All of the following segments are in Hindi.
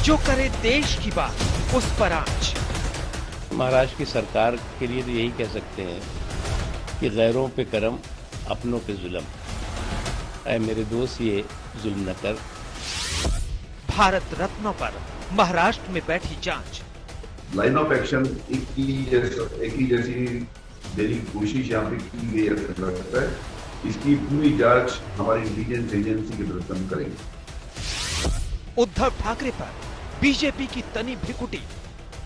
जो करे देश की बात उस पर आँच। महाराष्ट्र की सरकार के लिए तो यही कह सकते हैं कि गैरों पे करम, अपनों पे जुल्म। ऐ मेरे दोस्त, ये जुल्म न कर। भारत रत्न पर महाराष्ट्र में बैठी जांच। लाइन ऑफ एक्शन एक ही जैसी देने की कोशिश यहाँ पे की गई ऐसा लगता है। इसकी पूरी जांच हमारी इंटेलिजेंस एजेंसी की तरफ से हम करेंगे। उद्धव ठाकरे पर बीजेपी की तनी भ्रिकुटी।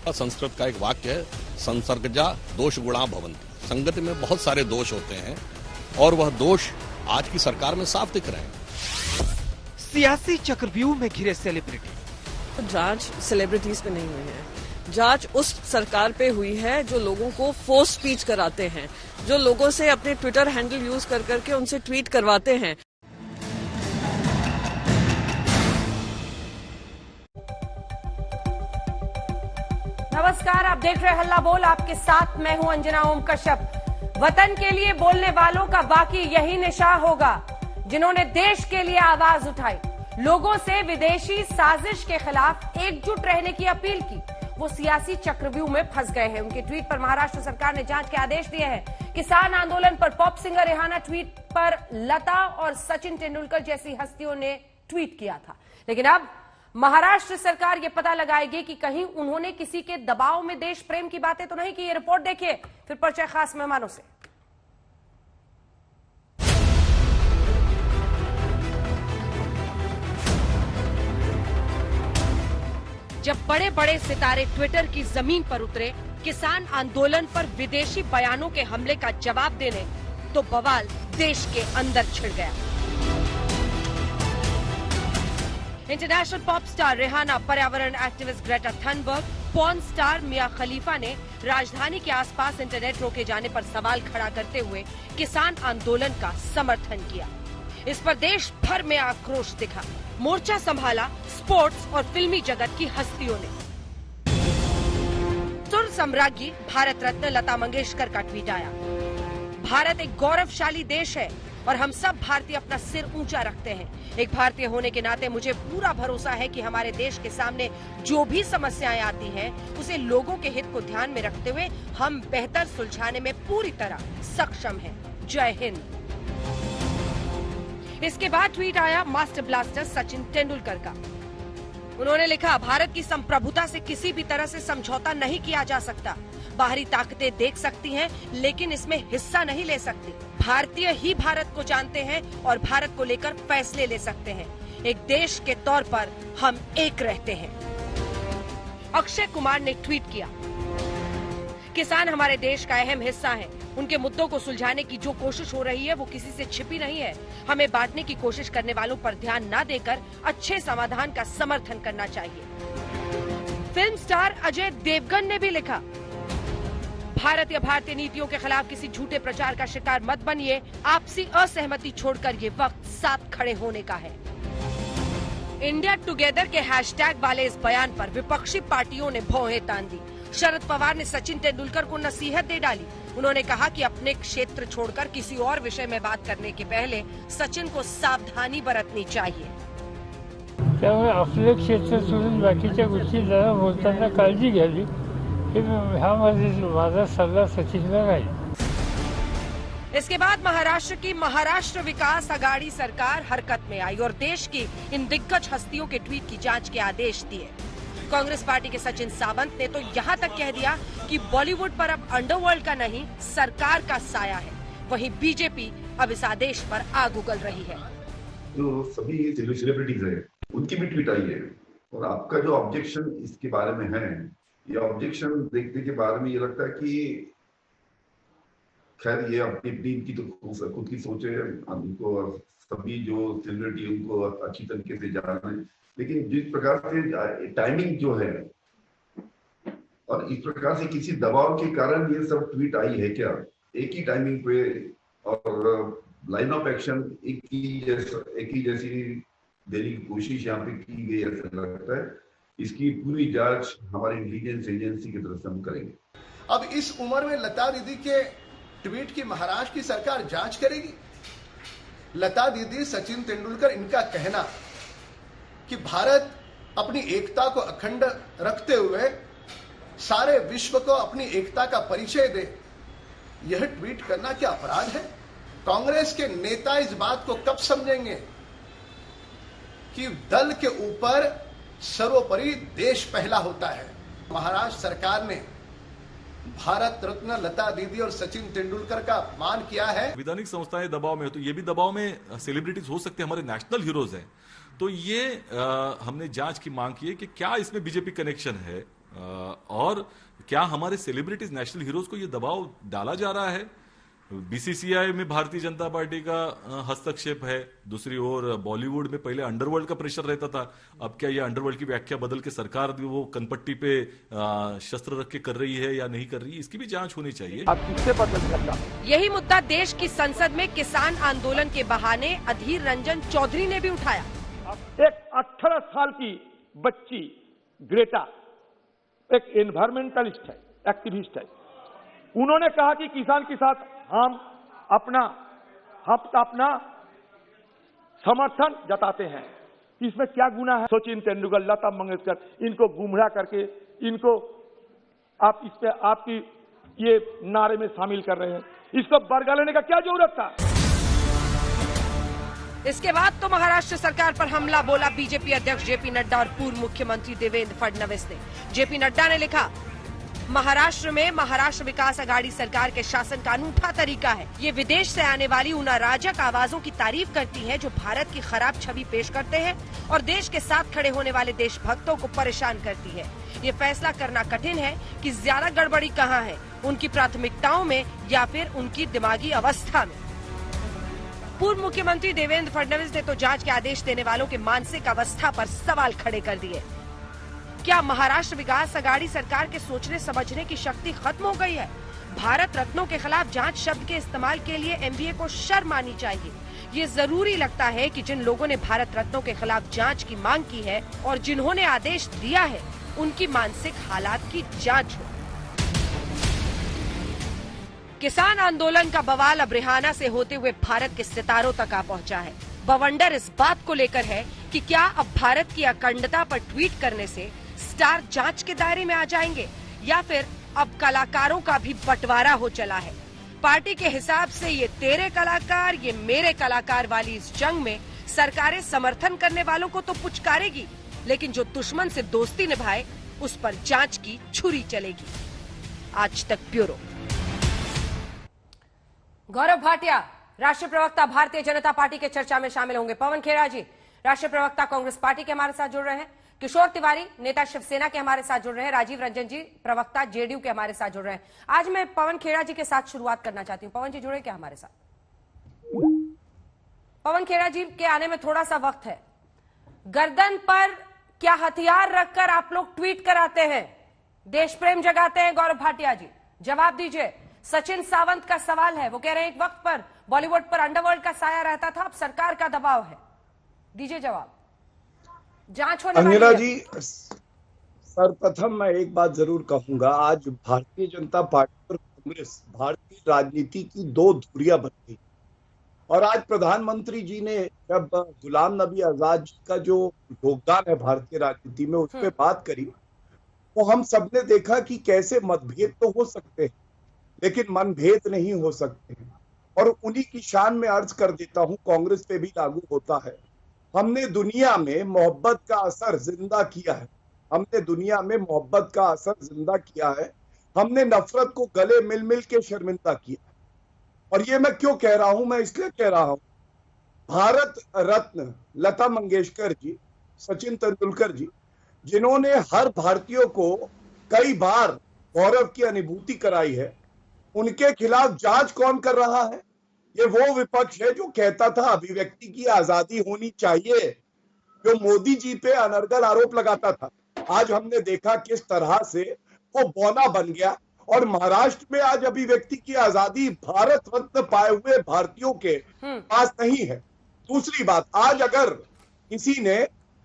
संस्कृत का एक वाक्य है, संसर्गजा दोष गुणा भवन्ति। संगति में बहुत सारे दोष होते हैं और वह दोष आज की सरकार में साफ दिख रहे हैं। सियासी चक्रव्यूह में घिरे सेलिब्रिटी। जांच सेलिब्रिटीज पे नहीं हुई है, जांच उस सरकार पे हुई है जो लोगों को फोर्स स्पीच कराते हैं, जो लोगों से अपने ट्विटर हैंडल यूज कर करके उनसे ट्वीट करवाते हैं। नमस्कार, आप देख रहे हल्ला बोल। आपके साथ मैं हूं अंजना ओम कश्यप। वतन के लिए बोलने वालों का बाकी यही निशान होगा जिन्होंने देश के लिए आवाज उठाई, लोगों से विदेशी साजिश के खिलाफ एकजुट रहने की अपील की। वो सियासी चक्रव्यूह में फंस गए हैं। उनके ट्वीट पर महाराष्ट्र सरकार ने जांच के आदेश दिए हैं। किसान आंदोलन पर पॉप सिंगर रिहाना ट्वीट पर लता और सचिन तेंदुलकर जैसी हस्तियों ने ट्वीट किया था। लेकिन अब महाराष्ट्र सरकार ये पता लगाएगी कि कहीं उन्होंने किसी के दबाव में देश प्रेम की बातें तो नहीं की। ये रिपोर्ट देखिए, फिर परिचय खास मेहमानों से। जब बड़े बड़े सितारे ट्विटर की जमीन पर उतरे किसान आंदोलन पर विदेशी बयानों के हमले का जवाब देने, तो बवाल देश के अंदर छिड़ गया। इंटरनेशनल पॉप स्टार रिहाना, पर्यावरण activist Greta Thunberg, porn star Mia Khalifa ने राजधानी के आसपास इंटरनेट रोके जाने पर सवाल खड़ा करते हुए किसान आंदोलन का समर्थन किया। इस पर देश भर में आक्रोश दिखा। मोर्चा संभाला स्पोर्ट्स और फिल्मी जगत की हस्तियों ने। सुर सम्राज्ञी भारत रत्न लता मंगेशकर का ट्वीट आया, भारत एक गौरवशाली देश है और हम सब भारतीय अपना सिर ऊंचा रखते हैं। एक भारतीय होने के नाते मुझे पूरा भरोसा है कि हमारे देश के सामने जो भी समस्याएं आती हैं, उसे लोगों के हित को ध्यान में रखते हुए हम बेहतर सुलझाने में पूरी तरह सक्षम हैं। जय हिंद। इसके बाद ट्वीट आया मास्टर ब्लास्टर सचिन तेंदुलकर का। उन्होंने लिखा, भारत की संप्रभुता से किसी भी तरह से समझौता नहीं किया जा सकता। बाहरी ताकतें देख सकती हैं, लेकिन इसमें हिस्सा नहीं ले सकती। भारतीय ही भारत को जानते हैं और भारत को लेकर फैसले ले सकते हैं। एक देश के तौर पर हम एक रहते हैं। अक्षय कुमार ने ट्वीट किया, किसान हमारे देश का अहम हिस्सा है। उनके मुद्दों को सुलझाने की जो कोशिश हो रही है वो किसी से छिपी नहीं है। हमें बांटने की कोशिश करने वालों पर ध्यान न देकर अच्छे समाधान का समर्थन करना चाहिए। फिल्म स्टार अजय देवगन ने भी लिखा, भारत या भारतीय नीतियों के खिलाफ किसी झूठे प्रचार का शिकार मत बनिए। आपसी असहमति छोड़कर ये वक्त साथ खड़े होने का है। इंडिया टुगेदर के हैशटैग वाले इस बयान पर विपक्षी पार्टियों ने भौहें तान दी। शरद पवार ने सचिन तेंदुलकर को नसीहत दे डाली। उन्होंने कहा कि अपने क्षेत्र छोड़कर किसी और विषय में बात करने के पहले सचिन को सावधानी बरतनी चाहिए। त्यामुळे आपले क्षेत्र सोडून बाकीच्या गोष्टी जरा बोलताना काळजी घ्यावी, हे माझा सल्ला सचिनला राहील। इसके बाद महाराष्ट्र की महाराष्ट्र विकास आघाड़ी सरकार हरकत में आई और देश की इन दिग्गज हस्तियों के ट्वीट की जांच के आदेश दिए। कांग्रेस पार्टी के सचिन सावंत ने तो यहाँ तक कह दिया कि बॉलीवुड पर अब अंडरवर्ल्ड का नहीं, सरकार का साया है। वहीं बीजेपी अब इस आदेश पर आग उगल रही है। जो सभी सेलिब्रिटीज हैं, उनकी भी ट्वीट आई है और आपका जो ऑब्जेक्शन इसके बारे में है, ये ऑब्जेक्शन देखने के बाद में ये लगता है कि खैर ये अपनी टीम की तो खुद की सोच है। उनको सभी जो सेलिब्रिटी उनको अच्छी तरीके से जाना है, लेकिन जिस प्रकार से टाइमिंग जो है और इस प्रकार से किसी दबाव के कारण ये सब ट्वीट आई है क्या, एक ही टाइमिंग पे और लाइन ऑफ एक्शन एक ही जैसी देने की कोशिश यहाँ पे की गई ऐसा लगता है। इसकी पूरी जांच हमारी इंटेलिजेंस एजेंसी की तरफ से हम करेंगे। अब इस उम्र में लता दीदी के ट्वीट की महाराष्ट्र की सरकार जांच करेगी। लता दीदी, सचिन तेंदुलकर, इनका कहना कि भारत अपनी एकता को अखंड रखते हुए सारे विश्व को अपनी एकता का परिचय दे, यह ट्वीट करना क्या अपराध है? कांग्रेस के नेता इस बात को कब समझेंगे कि दल के ऊपर सर्वोपरि देश पहला होता है? महाराष्ट्र सरकार ने भारत रत्न लता दीदी और सचिन तेंदुलकर का अपमान किया है। वैधानिक संस्थाएं दबाव में हो तो ये भी दबाव में सेलिब्रिटीज हो सकते हैं, हमारे नेशनल हीरोज हैं। तो ये हमने जांच की मांग की है कि क्या इसमें बीजेपी कनेक्शन है और क्या हमारे सेलिब्रिटीज नेशनल हीरोज को ये दबाव डाला जा रहा है। बीसीसीआई में भारतीय जनता पार्टी का हस्तक्षेप है, दूसरी ओर बॉलीवुड में पहले अंडरवर्ल्ड का प्रेशर रहता था, अब क्या ये अंडरवर्ल्ड की व्याख्या बदल के सरकार वो कनपट्टी पे शस्त्र रख के कर रही है या नहीं कर रही, इसकी भी जांच होनी चाहिए। यही मुद्दा देश की संसद में किसान आंदोलन के बहाने अधीर रंजन चौधरी ने भी उठाया। एक 18 साल की बच्ची ग्रेटा एक एनवायरमेंटलिस्ट है, एक्टिविस्ट है। उन्होंने कहा कि किसान के साथ हम अपना समर्थन जताते हैं। इसमें क्या गुनाह है? सचिन तेंदुलकर, लता मंगेशकर, इनको गुमराह करके इनको आप इस पे आपकी ये नारे में शामिल कर रहे हैं, इसको बरगा लेने का क्या जरूरत था? इसके बाद तो महाराष्ट्र सरकार पर हमला बोला बीजेपी अध्यक्ष जेपी नड्डा और पूर्व मुख्यमंत्री देवेंद्र फडणवीस ने। जेपी नड्डा ने लिखा, महाराष्ट्र में महाराष्ट्र विकास आघाड़ी सरकार के शासन का अनूठा तरीका है। ये विदेश से आने वाली उन अराजक आवाजों की तारीफ करती है जो भारत की खराब छवि पेश करते हैं और देश के साथ खड़े होने वाले देशभक्तों को परेशान करती है। ये फैसला करना कठिन है कि ज्यादा गड़बड़ी कहाँ है, उनकी प्राथमिकताओं में या फिर उनकी दिमागी अवस्था में। पूर्व मुख्यमंत्री देवेंद्र फडणवीस ने तो जांच के आदेश देने वालों के मानसिक अवस्था पर सवाल खड़े कर दिए। क्या महाराष्ट्र विकास आघाड़ी सरकार के सोचने समझने की शक्ति खत्म हो गई है? भारत रत्नों के खिलाफ जांच शब्द के इस्तेमाल के लिए एमबीए को शर्म आनी चाहिए। ये जरूरी लगता है कि जिन लोगों ने भारत रत्नों के खिलाफ जांच की मांग की है और जिन्होंने आदेश दिया है, उनकी मानसिक हालात की जांच हो। किसान आंदोलन का बवाल अब रिहाना से होते हुए भारत के सितारों तक आ पहुंचा है। बवंडर इस बात को लेकर है कि क्या अब भारत की अखंडता पर ट्वीट करने से स्टार जांच के दायरे में आ जाएंगे या फिर अब कलाकारों का भी बंटवारा हो चला है। पार्टी के हिसाब से ये तेरे कलाकार ये मेरे कलाकार वाली इस जंग में सरकारें समर्थन करने वालों को तो पुचकारेगी, लेकिन जो दुश्मन से दोस्ती निभाए उस पर जांच की छुरी चलेगी। आज तक ब्यूरो। गौरव भाटिया, राष्ट्रीय प्रवक्ता भारतीय जनता पार्टी के चर्चा में शामिल होंगे। पवन खेड़ा जी, राष्ट्रीय प्रवक्ता कांग्रेस पार्टी के हमारे साथ जुड़ रहे हैं। किशोर तिवारी, नेता शिवसेना के हमारे साथ जुड़ रहे हैं। राजीव रंजन जी, प्रवक्ता जेडीयू के हमारे साथ जुड़ रहे हैं। आज मैं पवन खेड़ा जी के साथ शुरुआत करना चाहती हूँ। पवन जी जुड़े क्या हमारे साथ? पवन खेड़ा जी के आने में थोड़ा सा वक्त है। गर्दन पर क्या हथियार रखकर आप लोग ट्वीट कराते हैं, देश प्रेम जगाते हैं? गौरव भाटिया जी जवाब दीजिए। सचिन सावंत का सवाल है, वो कह रहे हैं एक वक्त पर बॉलीवुड पर अंडरवर्ल्ड का साया रहता था, अब सरकार का दबाव है। दीजिए जवाब। जांच होने वाली है। अंजना जी, सर्वप्रथम मैं एक बात जरूर कहूंगा, आज भारतीय जनता पार्टी और कांग्रेस भारतीय राजनीति की दो धुरियां बन गई। और आज प्रधानमंत्री जी ने जब गुलाम नबी आजाद जी का जो योगदान है भारतीय राजनीति में उस पर बात करी, तो हम सबने देखा कि कैसे मतभेद तो हो सकते हैं लेकिन मनभेद नहीं हो सकते हैं। और उन्हीं की शान में अर्ज कर देता हूं, कांग्रेस पे भी लागू होता है। हमने दुनिया में मोहब्बत का असर जिंदा किया है, हमने दुनिया में मोहब्बत का असर जिंदा किया है, हमने नफरत को गले मिल मिल के शर्मिंदा किया। और ये मैं क्यों कह रहा हूं? मैं इसलिए कह रहा हूं, भारत रत्न लता मंगेशकर जी, सचिन तेंदुलकर जी, जिन्होंने हर भारतीय को कई बार गौरव की अनुभूति कराई है, उनके खिलाफ जांच कौन कर रहा है? ये वो विपक्ष है जो कहता था अभिव्यक्ति की आजादी होनी चाहिए, जो मोदी जी पे अनर्गल आरोप लगाता था। आज हमने देखा किस तरह से वो बौना बन गया और महाराष्ट्र में आज अभिव्यक्ति की आजादी भारत रत्न पाए हुए भारतीयों के पास नहीं है। दूसरी बात, आज अगर किसी ने,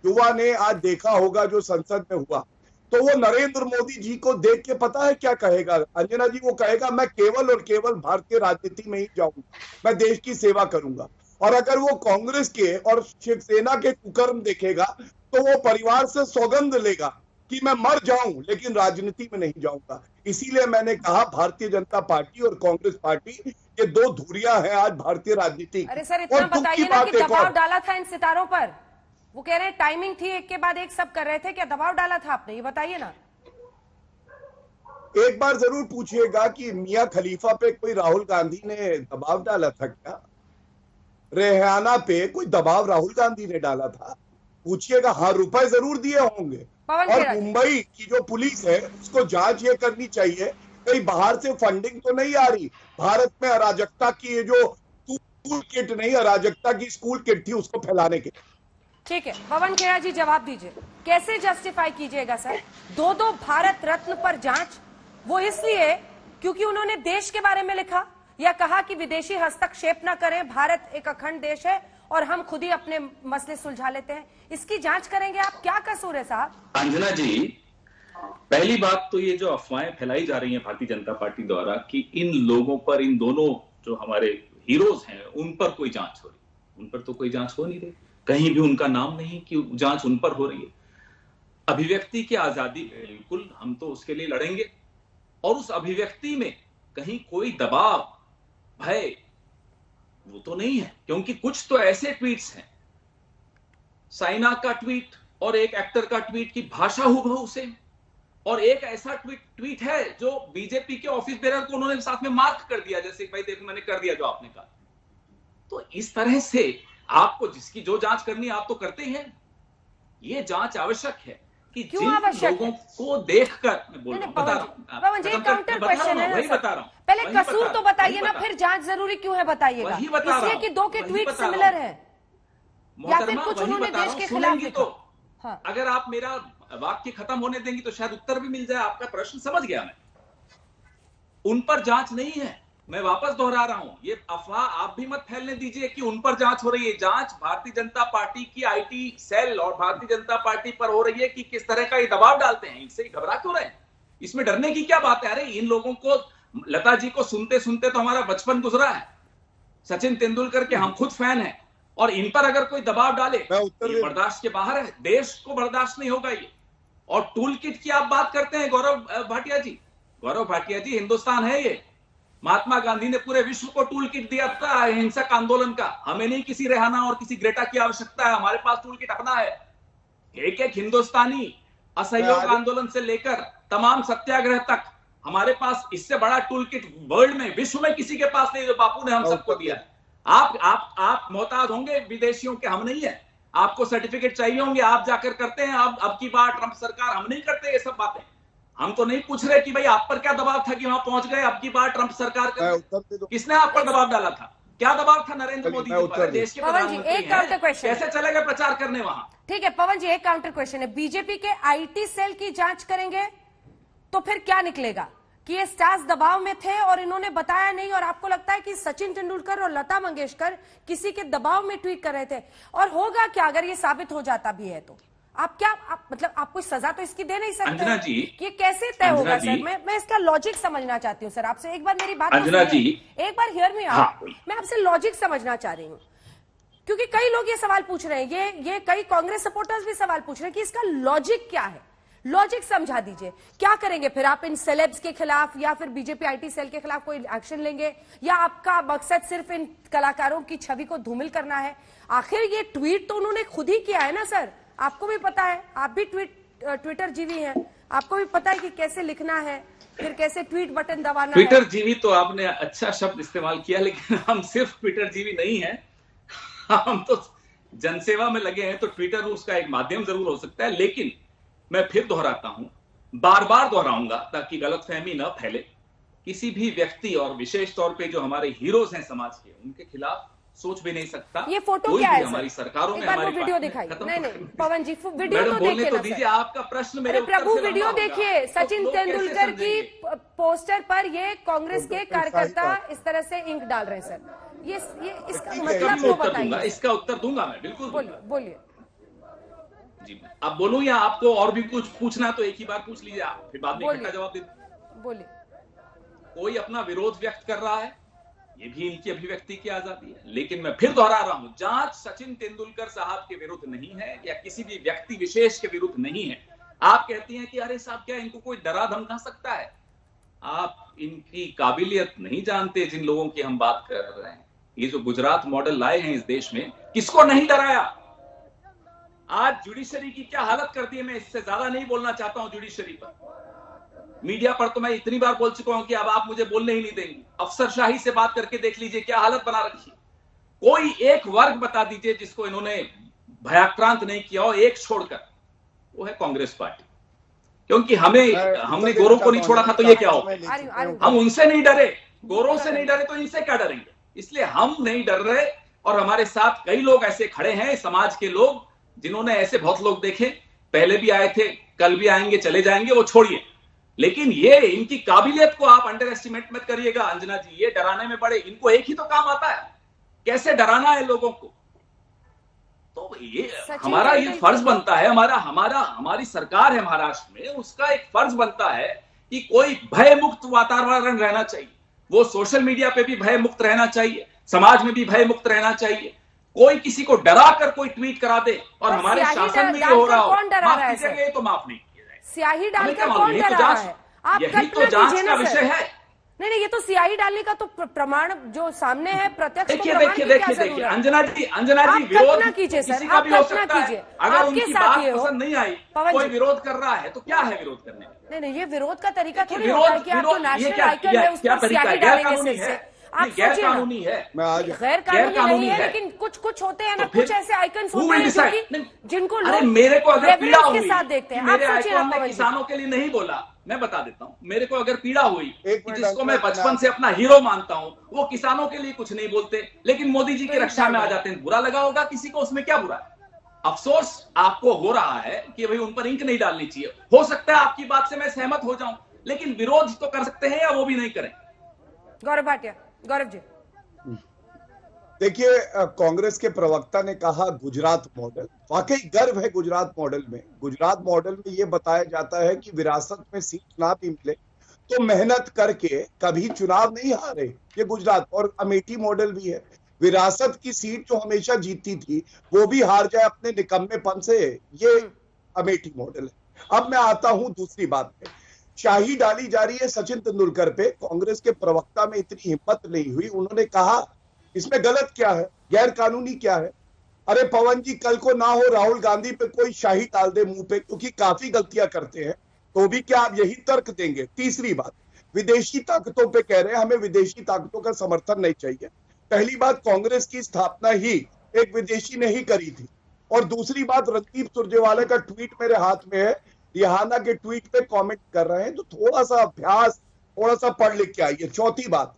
युवा ने आज देखा होगा जो संसद में हुआ, तो वो नरेंद्र मोदी जी को देख के पता है क्या कहेगा अंजना जी? वो कहेगा मैं केवल और केवल भारतीय राजनीति में ही जाऊंगा, मैं देश की सेवा करूंगा। और अगर वो कांग्रेस के और शिवसेना के कुकर्म देखेगा तो वो परिवार से सौगंध लेगा कि मैं मर जाऊं लेकिन राजनीति में नहीं जाऊंगा। इसीलिए मैंने कहा भारतीय जनता पार्टी और कांग्रेस पार्टी ये दो धुरियां हैं आज भारतीय राजनीति। अरे सर इतना बताइए ना कि दबाव डाला था इन सितारों पर, वो कह रहे हैं टाइमिंग थी, एक के बाद एक सब कर रहे थे, क्या दबाव डाला था आपने, ये बताइए ना। एक बार जरूर पूछिएगा कि मियां खलीफा पे कोई राहुल गांधी ने दबाव डाला था क्या? रेहाना पे कोई दबाव राहुल गांधी ने डाला था? पूछिएगा। हाँ, रुपए जरूर दिए होंगे। और मुंबई की जो पुलिस है उसको जांच ये करनी चाहिए कहीं बाहर से फंडिंग तो नहीं आ रही। भारत में अराजकता की ये जो स्कूल किट नहीं, अराजकता की स्कूल किट थी उसको फैलाने के। ठीक है, पवन खेड़ा जी जवाब दीजिए, कैसे जस्टिफाई कीजिएगा सर दो भारत रत्न पर जांच? वो इसलिए क्योंकि उन्होंने देश के बारे में लिखा या कहा कि विदेशी हस्तक्षेप न करें, भारत एक अखंड देश है और हम खुद ही अपने मसले सुलझा लेते हैं, इसकी जांच करेंगे आप? क्या कसूर है साहब? अंजना जी, पहली बात तो ये जो अफवाहें फैलाई जा रही हैं भारतीय जनता पार्टी द्वारा कि इन लोगों पर, इन दोनों जो हमारे हीरोज हैं उन पर कोई जांच हो रही, उन पर तो कोई जांच हो नहीं रही, कहीं भी उनका नाम नहीं कि जांच उन पर हो रही है। अभिव्यक्ति की आजादी बिल्कुल, हम तो उसके लिए लड़ेंगे और उस अभिव्यक्ति में कहीं कोई दबाव, भय वो तो नहीं है, क्योंकि कुछ तो ऐसे ट्वीट्स हैं, साइना का ट्वीट और एक एक्टर का ट्वीट की भाषा हूबहू सेम, और एक ऐसा ट्वीट है जो बीजेपी के ऑफिस बेरर को उन्होंने साथ में मार्क कर दिया, जैसे भाई देखो मैंने कर दिया जो आपने कहा। तो इस तरह से आपको जिसकी जो जांच करनी है आप तो करते हैं, ये जांच आवश्यक है कि जिन लोगों को देखकर मैं बोल रहा हूं, बता रहा हूं, पवन जी काउंटर क्वेश्चन है, वही बता रहा हूं, पहले कसूर तो बताइए ना, फिर जांच जरूरी क्यों है बताइएगा? इसलिए कि दो के ट्वीट सिमिलर है या फिर कुछ उन्होंने देश के खिलाफ लिखा। हाँ। अगर आप मेरा वाक्य खत्म होने देंगी तो शायद उत्तर भी मिल जाए, आपका प्रश्न समझ गया मैं। उन पर जांच नहीं है, मैं वापस दोहरा रहा हूं, ये अफवाह आप भी मत फैलने दीजिए कि उन पर जांच हो रही है। जांच भारतीय जनता पार्टी की आईटी सेल और भारतीय जनता पार्टी पर हो रही है कि किस तरह का ये दबाव डालते हैं, इनसे घबरा क्यों रहे हैं? इसमें डरने की क्या बात है? अरे इन लोगों को, लता जी को सुनते सुनते तो हमारा बचपन गुजरा है, सचिन तेंदुलकर के हम खुद फैन हैं, और इन पर अगर कोई दबाव डाले ये बर्दाश्त के बाहर है, देश को बर्दाश्त नहीं होगा ये। और टूल किट की आप बात करते हैं गौरव भाटिया जी, हिंदुस्तान है ये, महात्मा गांधी ने पूरे विश्व को टूल किट दिया था हिंसक आंदोलन का। हमें नहीं किसी रेहाना और किसी ग्रेटा की आवश्यकता है, हमारे पास टूल किट अपना है। एक एक हिंदुस्तानी असहयोग आंदोलन से लेकर तमाम सत्याग्रह तक हमारे पास इससे बड़ा टूल किट वर्ल्ड में, विश्व में किसी के पास नहीं जो बापू ने हम सबको दिया है। आप मोहताज होंगे विदेशियों के, हम नहीं है। आपको सर्टिफिकेट चाहिए होंगे, आप जाकर करते हैं। अब की बार ट्रंप सरकार, हम नहीं करते ये सब बातें। हम तो नहीं पूछ रहे कि भाई आप पर क्या दबाव था कि वहां पहुंच गए। अब की बार ट्रंप सरकार किसने आप पर दबाव डाला था? क्या दबाव था नरेंद्र मोदी जी पर? देश के प्रधानमंत्री कैसे चले गए प्रचार करने वहां? ठीक है पवन जी, एक काउंटर क्वेश्चन है, बीजेपी के आईटी सेल की जांच करेंगे तो फिर क्या निकलेगा कि ये स्टार्स दबाव में थे और इन्होंने बताया नहीं, और आपको लगता है कि सचिन तेंदुलकर और लता मंगेशकर किसी के दबाव में ट्वीट कर रहे थे? और होगा क्या अगर ये साबित हो जाता भी है तो? मतलब आप कोई सजा तो इसकी दे नहीं सकते। अंजना जी, ये कैसे तय होगा सर? मैं इसका लॉजिक समझना चाहती हूँ सर आपसे। एक बार मेरी बात अंजना जी, एक बार हियर मी आउट। मैं आपसे लॉजिक समझना चाह रही हूँ, क्योंकि कई लोग ये सवाल पूछ रहे हैं, ये कई कांग्रेस सपोर्टर्स भी सवाल पूछ रहे हैं कि इसका लॉजिक क्या है। लॉजिक समझा दीजिए, क्या करेंगे फिर आप इन सेलेब्स के खिलाफ या फिर बीजेपी आईटी सेल के खिलाफ कोई एक्शन लेंगे, या आपका मकसद सिर्फ इन कलाकारों की छवि को धूमिल करना है? आखिर ये ट्वीट तो उन्होंने खुद ही किया है ना सर, आपको भी पता है, आप भी ट्विटर जीवी हैं, आपको भी पता है कि कैसे लिखना है, फिर कैसे ट्वीट बटन दबाना। ट्विटर जीवी तो आपने अच्छा शब्द इस्तेमाल किया, लेकिन हम सिर्फ ट्विटर जीवी नहीं है, हम तो जनसेवा में लगे हैं। तो ट्विटर उसका एक माध्यम जरूर हो सकता है, लेकिन मैं फिर दोहराता हूं, बार बार दोहराऊंगा ताकि गलतफहमी न फैले। किसी भी व्यक्ति और विशेष तौर पे जो हमारे हीरोज हैं समाज के, उनके खिलाफ सोच भी नहीं सकता। ये फोटो क्या है हमारी सरकारों में, हमारी वीडियो दिखाई। नहीं पवन जी, वीडियो तो देखिए तो दीजिए, आपका प्रश्न मेरे प्रभु वीडियो देखिए। सचिन तेंदुलकर की पोस्टर पर ये कांग्रेस के कार्यकर्ता इस तरह से इंक डाल रहे हैं सर, ये इसका मतलब वो बताइए। इसका उत्तर दूंगा मैं, बिल्कुल बोलिए जी। अब बोलूं या आपको और भी कुछ पूछना तो एक ही बार पूछ लीजिए आप, फिर बाद में इकट्ठा जवाब दे। बोलिए। कोई अपना विरोध व्यक्त कर रहा है ये भी इनकी अभिव्यक्ति की आजादी है। लेकिन मैं फिर दोहरा रहा हूं, जांच सचिन तेंदुलकर साहब के विरुद्ध नहीं है या किसी भी व्यक्ति विशेष के विरुद्ध नहीं है। आप कहती हैं कि अरे साहब क्या इनको कोई डरा धमका सकता है? आप इनकी काबिलियत नहीं जानते जिन लोगों की हम बात कर रहे हैं। ये जो गुजरात मॉडल लाए हैं इस देश में, किसको नहीं डराया? आज जुडिशरी की क्या हालत कर दी है, मैं इससे ज्यादा नहीं बोलना चाहता हूं जुडिशरी पर। मीडिया पर तो मैं इतनी बार बोल चुका हूं कि अब आप मुझे बोलने ही नहीं देंगे। अफसरशाही से बात करके देख लीजिए क्या हालत बना रखी है। कोई एक वर्ग बता दीजिए जिसको इन्होंने भयाक्रांत नहीं किया हो, एक छोड़कर, वो है कांग्रेस पार्टी। क्योंकि हमने गोरों को नहीं छोड़ा था तो ये क्या हो, हम उनसे नहीं डरे, गोरों से नहीं डरे तो इनसे क्या डरेंगे? इसलिए हम नहीं डर रहे। और हमारे साथ कई लोग ऐसे खड़े हैं, समाज के लोग, जिन्होंने ऐसे बहुत लोग देखे, पहले भी आए थे, कल भी आएंगे, चले जाएंगे, वो छोड़िए। लेकिन ये इनकी काबिलियत को आप अंडर एस्टिमेट मत करिएगा अंजना जी। ये डराने में बड़े, इनको एक ही तो काम आता है, कैसे डराना है लोगों को। तो ये हमारा ये फर्ज बनता है, हमारी सरकार है महाराष्ट्र में, उसका एक फर्ज बनता है कि कोई भय मुक्त वातावरण रहना चाहिए। वो सोशल मीडिया पे भी भय मुक्त रहना चाहिए, समाज में भी भय मुक्त रहना चाहिए। कोई किसी को डरा कर कोई ट्वीट करा दे और हमारे शासन में ये हो रहा हो, माफ कीजिएगा, ये तो माफ नहीं किया जाए। स्याही डालकर कौन डरा रहा है? आप यही तो जांच का विषय है। नहीं, ये तो स्याही डालने का तो प्रमाण जो सामने है, प्रत्यक्ष देखिए अंजना जी विरोध कीजिए सर, किसी का भी हो सकता है। अगर उनकी बात ये पसंद नहीं आई, कोई विरोध कर रहा है तो क्या है विरोध करने में? नहीं, ये विरोध का तरीका थोड़ी होता है कि आप तो नेशनल आइकन है, उस पर स्याही डालेंगे सिर से। आप गैर कानूनी है, गैर कानूनी नहीं है, लेकिन कुछ होते हैं ना, कुछ ऐसे आइकन होते हैं जिनको लोग मेरे को अगर पीड़ा हुई के साथ देखते हैं। मेरे आइकन ने किसानों के लिए नहीं बोला, मैं बता देता हूं, मेरे को अगर पीड़ा हुई, जिसको मैं बचपन से अपना हीरो मानता हूं, वो किसानों के लिए कुछ नहीं बोलते, लेकिन मोदी जी की रक्षा में आ जाते हैं। बुरा लगा होगा किसी को, उसमें क्या बुरा है? अफसोस आपको हो रहा है कि भाई उन पर इंक नहीं डालनी चाहिए। हो सकता है आपकी बात से मैं सहमत हो जाऊं, लेकिन विरोध तो कर सकते हैं या वो भी नहीं करें। गौरव भाटिया, गौरव जी देखिए, कांग्रेस के प्रवक्ता ने कहा गुजरात मॉडल, वाकई गर्व है गुजरात मॉडल में। गुजरात मॉडल में यह बताया जाता है कि विरासत में सीट ना भी मिले तो मेहनत करके कभी चुनाव नहीं हारे, ये गुजरात। और अमेठी मॉडल भी है, विरासत की सीट जो हमेशा जीतती थी वो भी हार जाए अपने निकम्मेपन से, ये अमेठी मॉडल है। अब मैं आता हूं दूसरी बात पे। शाही डाली जा रही है सचिन तेंदुलकर पे, कांग्रेस के प्रवक्ता में इतनी हिम्मत नहीं हुई, उन्होंने कहा इसमें गलत क्या है, गैर कानूनी क्या है? अरे पवन जी, कल को ना हो राहुल गांधी पे कोई शाही डाल दे मुंह पे, क्योंकि काफी गलतियां करते हैं, तो भी क्या आप यही तर्क देंगे? तीसरी बात, विदेशी ताकतों पे कह रहे हैं हमें विदेशी ताकतों का समर्थन नहीं चाहिए। पहली बात, कांग्रेस की स्थापना ही एक विदेशी ने ही करी थी। और दूसरी बात, रणदीप सुरजेवाला का ट्वीट मेरे हाथ में है, रिहाना के ट्वीट पे कमेंट कर रहे हैं, तो थोड़ा सा अभ्यास, थोड़ा सा पढ़ लिख के आइए। चौथी बात,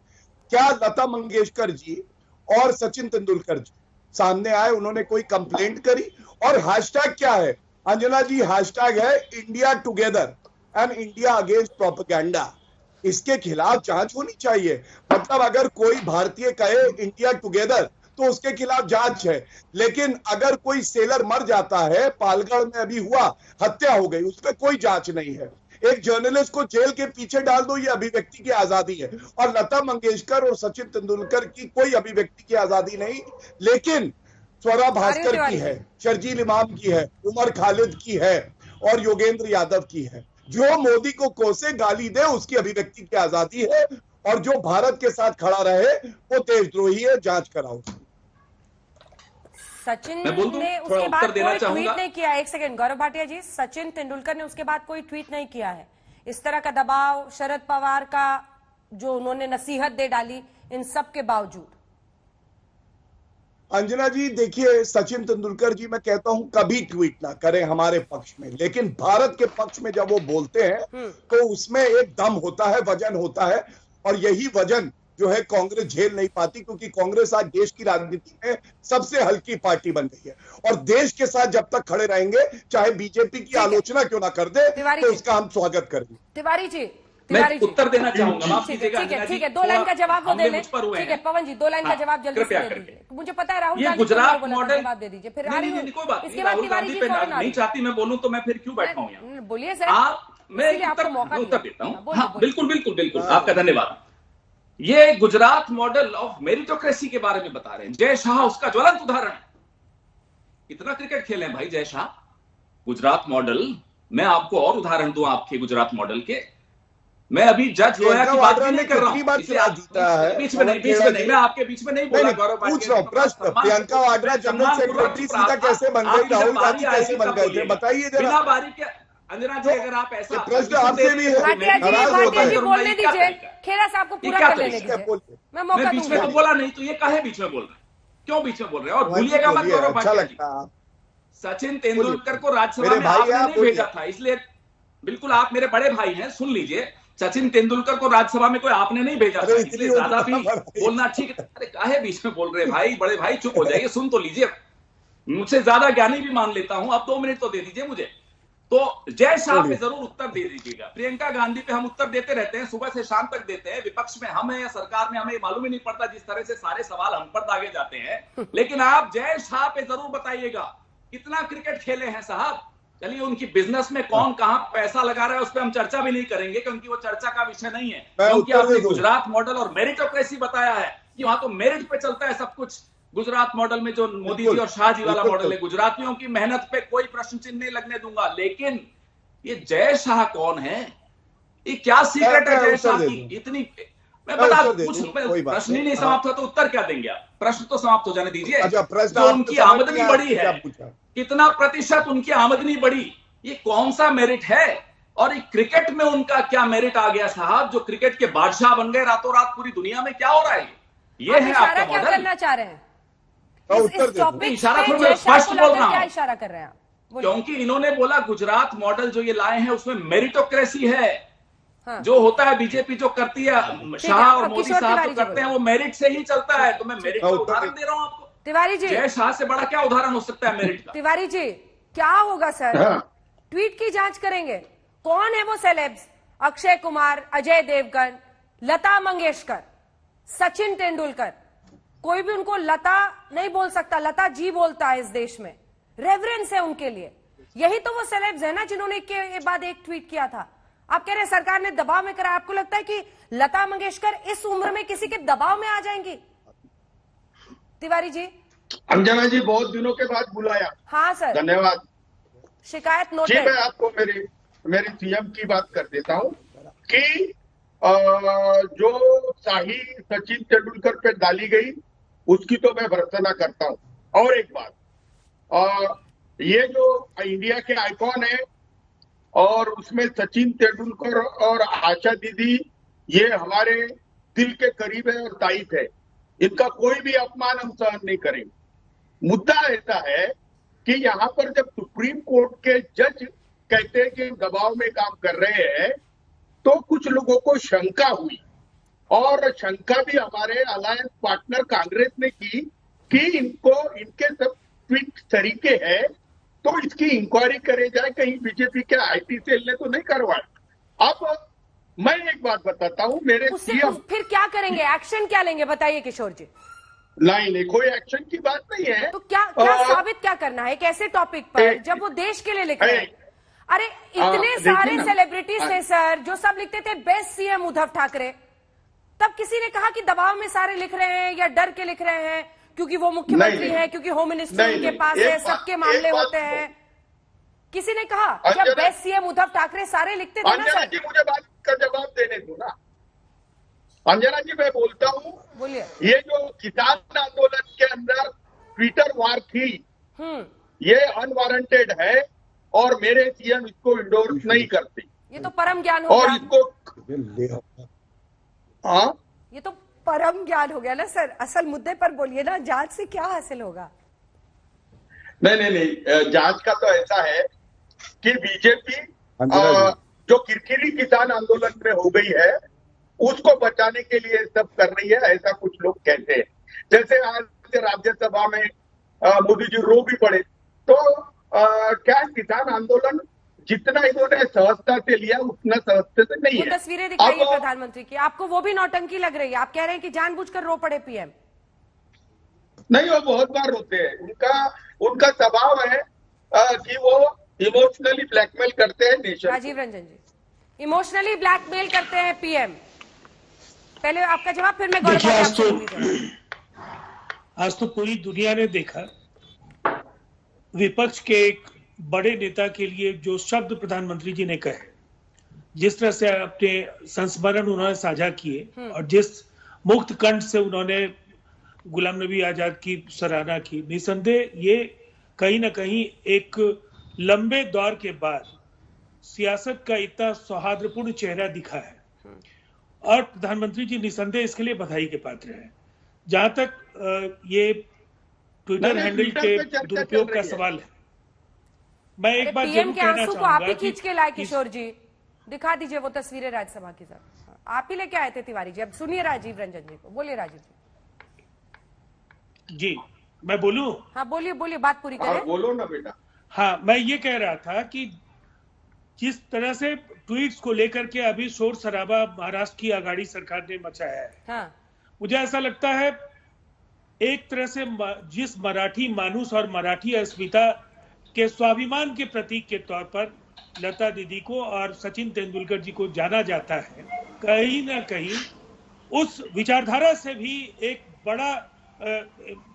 क्या लता मंगेशकर जी और सचिन तेंदुलकर जी सामने आए, उन्होंने कोई कंप्लेंट करी? और हैशटैग क्या है अंजना जी? हैशटैग है India together and India against propaganda. इसके खिलाफ जांच होनी चाहिए। मतलब अगर कोई भारतीय कहे इंडिया टुगेदर तो उसके खिलाफ जांच है, लेकिन अगर कोई सेलर मर जाता है, पालगढ़ में अभी हुआ, हत्या हो गई, उस पर कोई जांच नहीं है। एक जर्नलिस्ट को जेल के पीछे डाल दो, ये अभिव्यक्ति की आजादी है। और लता मंगेशकर और सचिन तेंदुलकर की कोई अभिव्यक्ति की आजादी नहीं, लेकिन स्वरा भास्कर की है, शर्जील इमाम की है, उमर खालिद की है और योगेंद्र यादव की है। जो मोदी को कोसे गाली दे उसकी अभिव्यक्ति की आजादी है, और जो भारत के साथ खड़ा रहे वो देशद्रोही है, जांच कराओ। सचिन ने उसके बाद कोई ट्वीट नहीं किया। एक सेकंड गौरव भाटिया जी, सचिन तेंदुलकर ने उसके बाद कोई ट्वीट नहीं किया है। इस तरह का दबाव, शरद पवार का जो उन्होंने नसीहत दे डाली, इन सब के बावजूद। अंजना जी देखिए, सचिन तेंदुलकर जी, मैं कहता हूं कभी ट्वीट ना करें हमारे पक्ष में, लेकिन भारत के पक्ष में जब वो बोलते हैं तो उसमें एक दम होता है, वजन होता है। और यही वजन जो है कांग्रेस झेल नहीं पाती, क्योंकि कांग्रेस आज देश की राजनीति में सबसे हल्की पार्टी बन गई है। और देश के साथ जब तक खड़े रहेंगे, चाहे बीजेपी की आलोचना क्यों ना कर दे, तो उसका हम स्वागत करेंगे। तिवारी जी, मैं उत्तर देना चाहूंगा, माफ कीजिएगा। ठीक है, 2 लाइन का जवाब वो दे लें। ठीक है पवन जी, 2 लाइन का जवाब जल्दी से दे दीजिए। मुझे पता है राहुल गांधी गुजरात मॉडल जवाब दे दीजिए, फिर कोई बात नहीं। राहुल गांधी पे नहीं चाहती मैं बोलूं तो मैं फिर क्यों बैठा हूं यहाँ? बोलिए सर। आप, मैं उत्तर देता हूँ। हाँ, बिल्कुल, आपका धन्यवाद। ये गुजरात मॉडल ऑफ मेरिटोक्रेसी के बारे में बता रहे हैं। जय शाह उसका ज्वलंत उदाहरण है। कितना क्रिकेट खेले हैं भाई जय शाह। गुजरात मॉडल, मैं आपको और उदाहरण दूं आपके गुजरात मॉडल के। मैं अभी जज लोया की बात भी नहीं कर रहा हूं, बीच में नहीं, मैं आपके बीच में नहीं बोला गौरव। पूछ रहा हूं प्रश्न, प्रियंका वाड्रा जनरल सेक्रेटरी सीधा कैसे बन गई, राहुल गांधी कैसे बन गए थे, बताइए जरा। बिना बारी के अंजना जी, अगर आप ऐसा प्रश्न आपसे भी है, नाराज होते हैं। बोलने दीजिए, खेरा साहब को पूरा कर लेने दीजिए, मैं मौका बीच में तो बोला नहीं, तो ये काहे बीच में बोल रहे हैं, क्यों बीच में बोल रहे हैं? और भूलिएगा मत गौरव, अच्छा लगता है। सचिन तेंदुलकर को राज्यसभा में आपने नहीं भेजा था, इसलिए बिल्कुल आप मेरे बड़े भाई हैं, सुन लीजिए। सचिन तेंदुलकर को राज्यसभा में कोई आपने नहीं भेजा था, इसलिए ज्यादा भी बोलना ठीक है। अरे काहे बीच में बोल रहे भाई, बड़े भाई चुप हो जाइए, सुन तो लीजिए। मुझसे ज्यादा ज्ञानी भी मान लेता हूं, अब 2 मिनट तो दे दीजिए मुझे। तो जय शाह पे जरूर उत्तर दे दीजिएगा। प्रियंका गांधी पे हम उत्तर देते रहते हैं, सुबह से शाम तक देते हैं। विपक्ष में हम हैं या सरकार में, हमें मालूम ही नहीं पड़ता जिस तरह से सारे सवाल हम पर दागे जाते हैं। लेकिन आप जय शाह पे जरूर बताइएगा, कितना क्रिकेट खेले हैं साहब। चलिए, उनकी बिजनेस में कौन कहां पैसा लगा रहा है उस पर हम चर्चा भी नहीं करेंगे, क्योंकि वो चर्चा का विषय नहीं है। क्योंकि आपने गुजरात मॉडल और मेरिटोक्रेसी बताया है कि वहां तो मेरिट पे चलता है सब कुछ। गुजरात मॉडल में जो मोदी जी और शाह जी वाला मॉडल है, गुजरातियों की मेहनत पे कोई प्रश्न चिन्ह नहीं लगने दूंगा। लेकिन ये जय शाह कौन है, ये क्या सीक्रेट है जय शाह की इतनी? मैं बता प्रश्न ही नहीं समाप्त होता तो उत्तर क्या देंगे आप? प्रश्न तो समाप्त हो जाने दीजिए। तो उनकी आमदनी बढ़ी है, कितना प्रतिशत उनकी आमदनी बढ़ी, ये कौन सा मेरिट है? और क्रिकेट में उनका क्या मेरिट आ गया साहब, जो क्रिकेट के बादशाह बन गए रातों रात पूरी दुनिया में? क्या हो रहा है ये है आपका क्या मॉडल? करना चाह रहे हैं इस टॉपिक इशारा थोड़ा मैं स्पष्ट बोल रहा हूं, क्या इशारा कर रहे हैं? क्योंकि इन्होंने बोला गुजरात मॉडल जो ये लाए हैं उसमें मेरिटोक्रेसी है। हाँ। जो होता है बीजेपी जो करती है, शाह और मोदी साहब जो करते हैं, वो मेरिट से ही चलता है। तो मैं मेरिट का उदाहरण दे रहा हूं आपको। तिवारी जी, जय शाह से बड़ा क्या उदाहरण हो सकता है मेरिट का? तिवारी जी, क्या होगा सर? ट्वीट की जांच करेंगे, कौन है वो सेलेब्स? अक्षय कुमार, अजय देवगन, लता मंगेशकर, सचिन तेंदुलकर। कोई भी उनको लता नहीं बोल सकता, लता जी बोलता है इस देश में, रेवरेंस है उनके लिए। यही तो वो सेलेब्स है ना जिन्होंने एक के बाद एक ट्वीट किया था। आप कह रहे हैं सरकार ने दबाव में करा, आपको लगता है कि लता मंगेशकर इस उम्र में किसी के दबाव में आ जाएंगी? तिवारी जी, अंजना जी बहुत दिनों के बाद बुलाया। हाँ सर, धन्यवाद। शिकायत जी, नोटेड। मैं आपको मेरी सीएम की बात कर देता हूं कि जो शाही सचिन तेंदुलकर पे डाली गई उसकी तो मैं भर्त्सना करता हूं। और एक बात, ये जो इंडिया के आइकॉन है और उसमें सचिन तेंदुलकर और आशा दीदी, ये हमारे दिल के करीब है और तारीफ है। इनका कोई भी अपमान हम सहन नहीं करेंगे। मुद्दा ऐसा है कि यहाँ पर जब सुप्रीम कोर्ट के जज कहते हैं कि दबाव में काम कर रहे हैं, तो कुछ लोगों को शंका हुई, और शंका भी हमारे अलायंस पार्टनर कांग्रेस ने की कि इनके सब ट्वीट तरीके हैं, तो इसकी इंक्वायरी करे जाए, कहीं बीजेपी के आईटी सेल ने तो नहीं करवाया। अब मैं एक बात बताता हूँ, मेरे सीएम फिर क्या करेंगे, एक्शन क्या लेंगे, बताइए किशोर जी। नहीं, कोई एक्शन की बात नहीं है। तो क्या साबित क्या करना है एक ऐसे टॉपिक पर जब वो देश के लिए लिख रहे हैं? अरे इतने सारे सेलिब्रिटीज थे सर जो सब लिखते थे बेस्ट सीएम उद्धव ठाकरे। तब किसी ने कहा कि दबाव में सारे लिख रहे हैं या डर के लिख रहे हैं क्योंकि वो मुख्यमंत्री हैं, क्योंकि होम मिनिस्टर उनके पास है, सबके मामले होते हैं? किसी ने कहा जब बेस्ट सीएम उद्धव ठाकरे सारे लिखते थे ना सर? जी, मुझे बात का जवाब देने दो ना। अंजना जी, मैं बोलता हूँ, बोलिए। ये जो किसान आंदोलन के अंदर ट्विटर वार थी, ये अनवारंटेड है और मेरे सीएम इसको इंडोर्स नहीं करते। ये तो परम ज्ञान हो और गया। इसको ये तो परम ज्ञान हो गया ना सर। असल मुद्दे पर बोलिए ना, जांच से क्या हासिल होगा? नहीं, जांच का तो ऐसा है कि बीजेपी जो किरकिरी किसान आंदोलन में हो गई है उसको बचाने के लिए सब कर रही है, ऐसा कुछ लोग कहते हैं। जैसे आज राज्यसभा में मोदी जी रो भी पड़े, तो क्या किसान आंदोलन जितना इन्होंने सहजता से लिया उतना सहजता से नहीं है। तस्वीरें दिखाइए प्रधानमंत्री की, आपको वो भी नौटंकी लग रही है? आप कह रहे हैं कि जानबूझकर रो पड़े पीएम? नहीं, वो बहुत बार रोते हैं। उनका स्वभाव है कि वो इमोशनली ब्लैकमेल करते हैं नेशन। राजीव रंजन जी, इमोशनली ब्लैकमेल करते हैं पीएम? पहले आपका जवाब, फिर मैं गौरव देखिए, आपसे दूंगी। आज तो पूरी दुनिया ने देखा विपक्ष के एक बड़े नेता के लिए जो शब्द प्रधानमंत्री जी ने कहे, जिस तरह से अपने संस्मरण उन्होंने साझा किए और जिस मुक्त कंठ से उन्होंने गुलाम नबी आजाद की सराहना की, निसंदेह ये कहीं ना कहीं एक लंबे दौर के बाद सियासत का इतना सौहार्दपूर्ण चेहरा दिखा है और प्रधानमंत्री जी निसंदेह इसके लिए बधाई के पात्र हैं। जहां तक ये ट्विटर हैंडल के दुरुपयोग का सवाल है, मैं एक बात पीएम जरूर के कहना आंसू को आप ही चाहूंगा खींच के लाए किशोर जी, दिखा दीजिए वो तस्वीरें राज्यसभा की सर, आप ही लेके आए थे तिवारी जी। अब सुनिए राजीव रंजन जी को, बोलिए राजीव जी, मैं बोलूं? हाँ बोलिए बोलिए, बात पूरी करें। बोलो ना बेटा। हाँ, मैं ये कह रहा था कि जिस तरह से ट्वीट्स को लेकर के अभी शोर शराबा महाराष्ट्र की आघाड़ी सरकार ने मचाया है, हाँ। मुझे ऐसा लगता है एक तरह से जिस मराठी मानुस और मराठी अस्मिता के स्वाभिमान के प्रतीक के तौर पर लता दीदी को और सचिन तेंदुलकर जी को जाना जाता है, कहीं ना कहीं उस विचारधारा से भी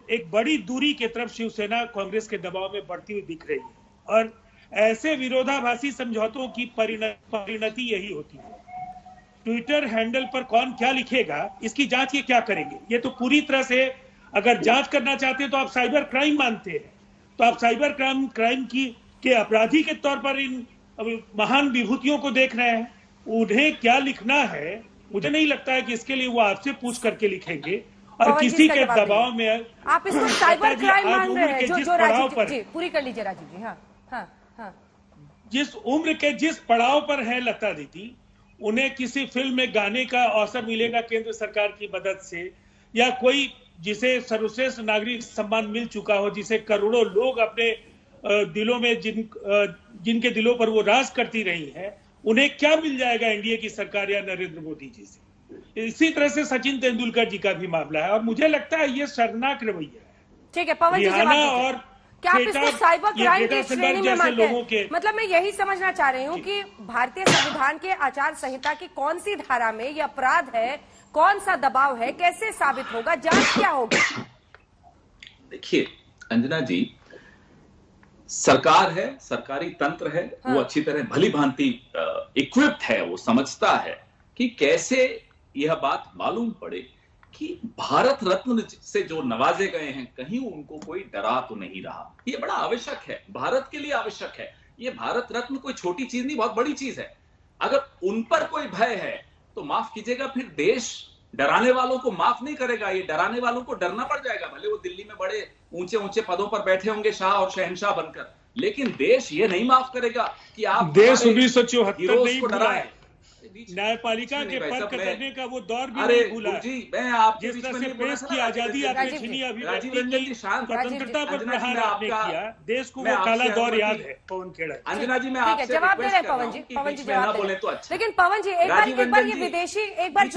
एक बड़ी दूरी की तरफ शिवसेना कांग्रेस के दबाव में बढ़ती हुई दिख रही है और ऐसे विरोधाभासी समझौतों की परिणति यही होती है। ट्विटर हैंडल पर कौन क्या लिखेगा इसकी जांच ये क्या करेंगे? ये तो पूरी तरह से अगर जांच करना चाहते हैं तो आप साइबर क्राइम मानते हैं, तो आप साइबर क्राइम के अपराधी के तौर पर इन महान विभूतियों को देख रहे हैं। उन्हें क्या लिखना है मुझे नहीं लगता है कि इसके लिए वो आपसे पूछ करके लिखेंगे और किसी के दबाव में आप इसको साइबर क्राइम मान रहे हैं। जो राजीव जी पूरी कर लीजिए राजीव जी। हाँ हाँ हाँ, जिस उम्र के जिस पड़ाव पर है लता दीदी, उन्हें किसी फिल्म में गाने का अवसर मिलेगा केंद्र सरकार की मदद से, या कोई जिसे सर्वश्रेष्ठ नागरिक सम्मान मिल चुका हो, जिसे करोड़ों लोग अपने दिलों में जिनके दिलों पर वो राज करती रही है, उन्हें क्या मिल जाएगा एनडीए की सरकार या नरेंद्र मोदी जी से? इसी तरह से सचिन तेंदुलकर जी का भी मामला है और मुझे लगता है ये शर्मनाक रवैया है। ठीक है पवन जी, और क्या आप इसको साइबर क्राइम की श्रेणी में मानते हैं? मतलब मैं यही समझना चाह रही हूँ कि भारतीय संविधान के आचार संहिता की कौन सी धारा में ये अपराध है, कौन सा दबाव है, कैसे साबित होगा, जांच क्या होगी? देखिए अंजना जी, सरकार है, सरकारी तंत्र है, हाँ। वो अच्छी तरह भली भांति इक्विप्ड है, वो समझता है कि कैसे यह बात मालूम पड़े कि भारत रत्न से जो नवाजे गए हैं कहीं उनको कोई डरा तो नहीं रहा। ये बड़ा आवश्यक है, भारत के लिए आवश्यक है। ये भारत रत्न कोई छोटी चीज नहीं, बहुत बड़ी चीज है। अगर उन पर कोई भय है तो माफ कीजिएगा, फिर देश डराने वालों को माफ नहीं करेगा, ये डराने वालों को डरना पड़ जाएगा। भले वो दिल्ली में बड़े ऊंचे ऊंचे पदों पर बैठे होंगे शाह और शहनशाह बनकर, लेकिन देश ये नहीं माफ करेगा कि आप देश 1974 नहीं भूला है। बीच न्यायपालिका के पर कतरने का वो दौर भी अरे नहीं भूला जी, मैं आपके जिस बीच तरह में से नहीं बोला प्रेस था की ना, आजादी आपने छीनी, राजीव रंजन जी शांत, स्वतंत्रता पर प्रहार आपने किया, देश को वो काला दौर याद है। पवन खेड़ा, अंजना जी मैं आपसे जवाब दे रहे हैं पवन जी, पवन जी जवाब बोले तो अच्छा। लेकिन पवन जी एक बार ये विदेशी एक बार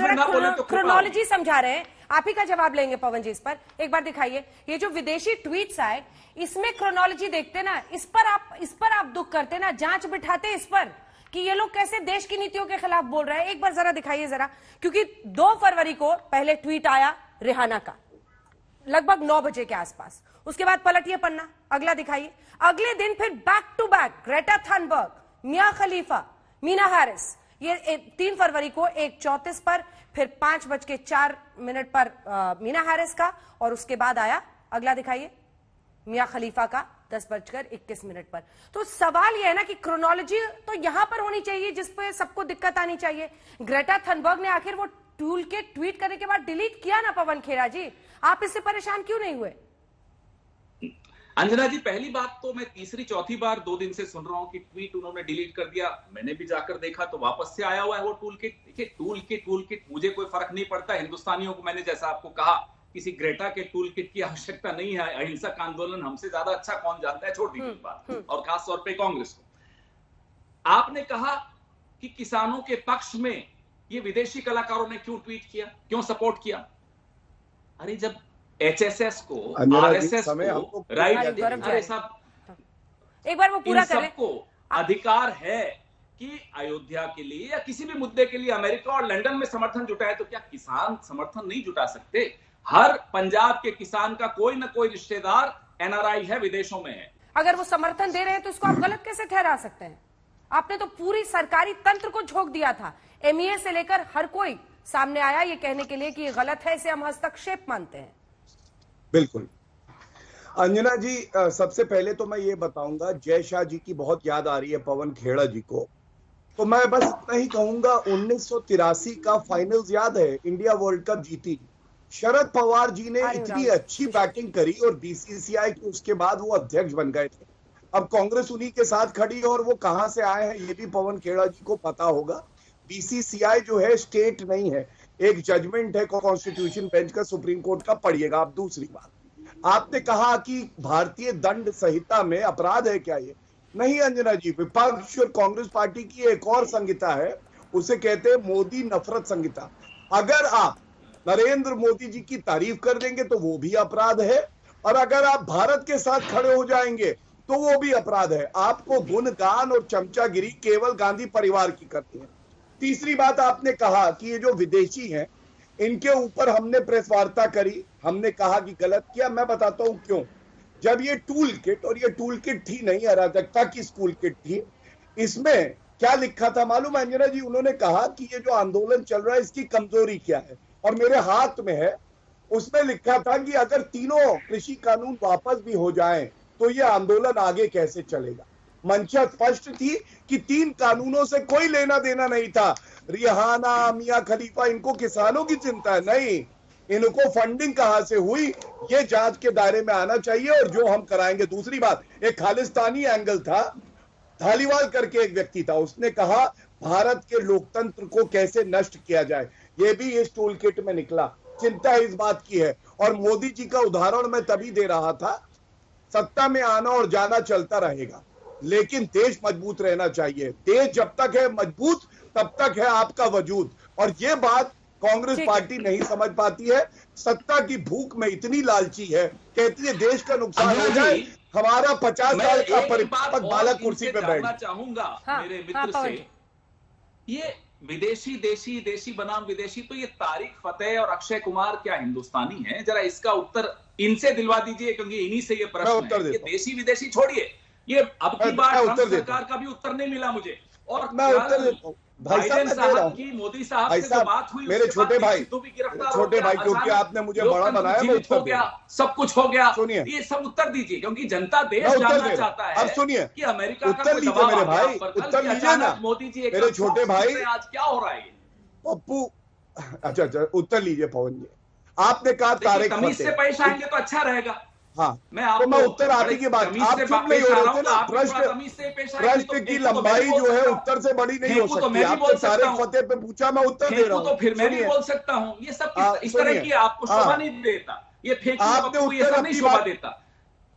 क्रोनोलॉजी समझा रहे हैं, आप ही का जवाब लेंगे पवन जी इस पर। एक बार दिखाइए ये जो विदेशी ट्वीट्स आए, इसमें क्रोनोलॉजी देखते ना, इस पर आप दुख करते ना, जांच बिठाते इस पर कि ये लोग कैसे देश की नीतियों के खिलाफ बोल रहे हैं। एक बार जरा दिखाइए जरा, क्योंकि 2 फरवरी को पहले ट्वीट आया रिहाना का लगभग 9 बजे के आसपास, उसके बाद पलटिए पन्ना, अगला दिखाइए। अगले दिन फिर back to back Greta Thunberg, Mia Khalifa, Meena Harris, ये 3 फरवरी को 1:34 पर, फिर 5:04 पर मीना हैरिस का, और उसके बाद आया अगला दिखाइए मिया खलीफा का 10:21 पर। तो सवाल यह है ना कि क्रोनोलॉजी तो यहां पर होनी चाहिए जिस पे सबको दिक्कत आनी चाहिए। ग्रेटा थनबर्ग ने आखिर वो टूल के ट्वीट करने के बाद डिलीट किया ना पवन खेड़ा जी, आप इससे परेशान क्यों नहीं हुए? अंजना जी, पहली बात तो मैं तीसरी चौथी बार 2 दिन से सुन रहा हूं कि ट्वीट उन्होंने डिलीट कर दिया। मैंने भी जाकर देखा तो वापस से आया हुआ है वो टूल किट। देखिए टूल किट मुझे कोई फर्क नहीं पड़ता, हिंदुस्तानियों को मैंने जैसा आपको कहा किसी ग्रेटा के टूल किट की आवश्यकता नहीं है। अहिंसक आंदोलन हमसे ज्यादा अच्छा कौन जानता है, छोड़ दीजिए बात, और खास तौर पे कांग्रेस को। आपने कहा कि किसानों के पक्ष में ये विदेशी कलाकारों ने क्यों ट्वीट किया, क्यों सपोर्ट किया? अरे जब एचएसएस को, आरएसएस को, राइट, अरे सब एक बार वो पूरा कर ले, सबको अधिकार है कि अयोध्या के लिए या किसी भी मुद्दे के लिए अमेरिका और लंदन में समर्थन जुटाए, तो क्या किसान समर्थन नहीं जुटा सकते? हर पंजाब के किसान का कोई ना कोई रिश्तेदार एनआरआई है, विदेशों में है। अगर वो समर्थन दे रहे हैं तो इसको आप गलत कैसे ठहरा सकते हैं? आपने तो पूरी सरकारी तंत्र को झोंक दिया था। एमईए से लेकर हर कोई सामने आया ये कहने के लिए कि ये गलत है, इसे हम हस्तक्षेप मानते हैं। बिल्कुल अंजना जी, सबसे पहले तो मैं ये बताऊंगा, जय शाह जी की बहुत याद आ रही है पवन खेड़ा जी को, तो मैं बस इतना ही कहूंगा 1983 का फाइनल्स याद है, इंडिया वर्ल्ड कप जीती, शरद पवार जी ने इतनी अच्छी बैटिंग करी और बीसीसीआई के उसके बाद वो अध्यक्ष बन गए थे। अब कांग्रेस उन्हीं के साथ खड़ी है और वो कहां से आए हैं ये भी पवन खेड़ा जी को पता होगा। बीसीसीआई जो है स्टेट नहीं है, एक जजमेंट है कॉन्स्टिट्यूशन बेंच का, सुप्रीम कोर्ट का, पढ़िएगा आप। दूसरी बात, आपने कहा कि भारतीय दंड संहिता में अपराध है क्या? ये नहीं अंजना जी, विपक्ष और कांग्रेस पार्टी की एक और संहिता है, उसे कहते हैं मोदी नफरत संहिता। अगर आप नरेंद्र मोदी जी की तारीफ कर देंगे तो वो भी अपराध है, और अगर आप भारत के साथ खड़े हो जाएंगे तो वो भी अपराध है। आपको गुणगान और चमचागिरी केवल गांधी परिवार की करती है। तीसरी बात, आपने कहा कि ये जो विदेशी हैं इनके ऊपर हमने प्रेस वार्ता करी, हमने कहा कि गलत किया। मैं बताता हूं क्यों। जब ये टूल किट, और ये टूल किट थी नहीं अराजकता की स्कूल किट थी, इसमें क्या लिखा था मालूम है अंजना जी? उन्होंने कहा कि ये जो आंदोलन चल रहा है इसकी कमजोरी क्या है, और मेरे हाथ में है, उसमें लिखा था कि अगर तीनों कृषि कानून वापस भी हो जाएं तो ये आंदोलन आगे कैसे चलेगा। मंशा स्पष्ट थी कि 3 कानूनों से कोई लेना देना नहीं था। रिहाना, मियां खलीफा, इनको किसानों की चिंता है नहीं, इनको फंडिंग कहां से हुई ये जांच के दायरे में आना चाहिए, और जो हम कराएंगे। दूसरी बात, एक खालिस्तानी एंगल था, धालीवाल करके एक व्यक्ति था, उसने कहा भारत के लोकतंत्र को कैसे नष्ट किया जाए, ये भी इस टूल किट में निकला। चिंता इस बात की है। और मोदी जी का उदाहरण मैं तभी दे रहा था, सत्ता में आना और जाना चलता रहेगा, लेकिन देश मजबूत रहना चाहिए। देश जब तक है मजबूत तब तक है आपका वजूद, और ये बात कांग्रेस पार्टी नहीं समझ पाती है। सत्ता की भूख में इतनी लालची है, कहती है देश का नुकसान हो जाए, हमारा 50 साल का परिपक्व बालक कुर्सी पे बैठ। चाहूंगा मेरे मित्र से, ये विदेशी देशी, देशी बनाम विदेशी, तो ये तारिक फतेह और अक्षय कुमार क्या हिंदुस्तानी है? जरा इसका उत्तर इनसे दिलवा दीजिए, क्योंकि इन्हीं से ये प्रश्न है। ये देशी विदेशी छोड़िए, ये अब की बार ट्रंप सरकार का भी उत्तर नहीं मिला मुझे। और मैं उत्तर देता हूं भाई साहब की मोदी साहब से जो बात हुई, मेरे छोटे भाई, क्योंकि आपने मुझे बड़ा बनाया, मैं उत्तर हो गया, सब कुछ हो गया। सुनिए, ये सब उत्तर दीजिए, क्योंकि जनता देश जानना चाहता है। अब सुनिए कि अमेरिका उत्तर लीजिए मेरे भाई, उत्तर लीजिए ना मोदी जी। मेरे छोटे भाई, आज क्या हो रहा है पप्पू? अच्छा, उत्तर लीजिए पवन जी। आपने कहा तारिक फतेह से पेश आएंगे तो अच्छा रहेगा। हाँ, तो मैं उत्तर आने की बात, आप चुप नहीं हो रहे थे ना। प्रश्न की लंबाई जो है उत्तर से बड़ी नहीं हो सकती। आपने तारिक फतेह पे पूछा, मैं उत्तर दे रहा हूँ। तो फिर मैं भी बोल सकता हूँ। ये सब इस तरह की आपको शोभा नहीं देता, ये फेंकू ये सब नहीं शोभा देता।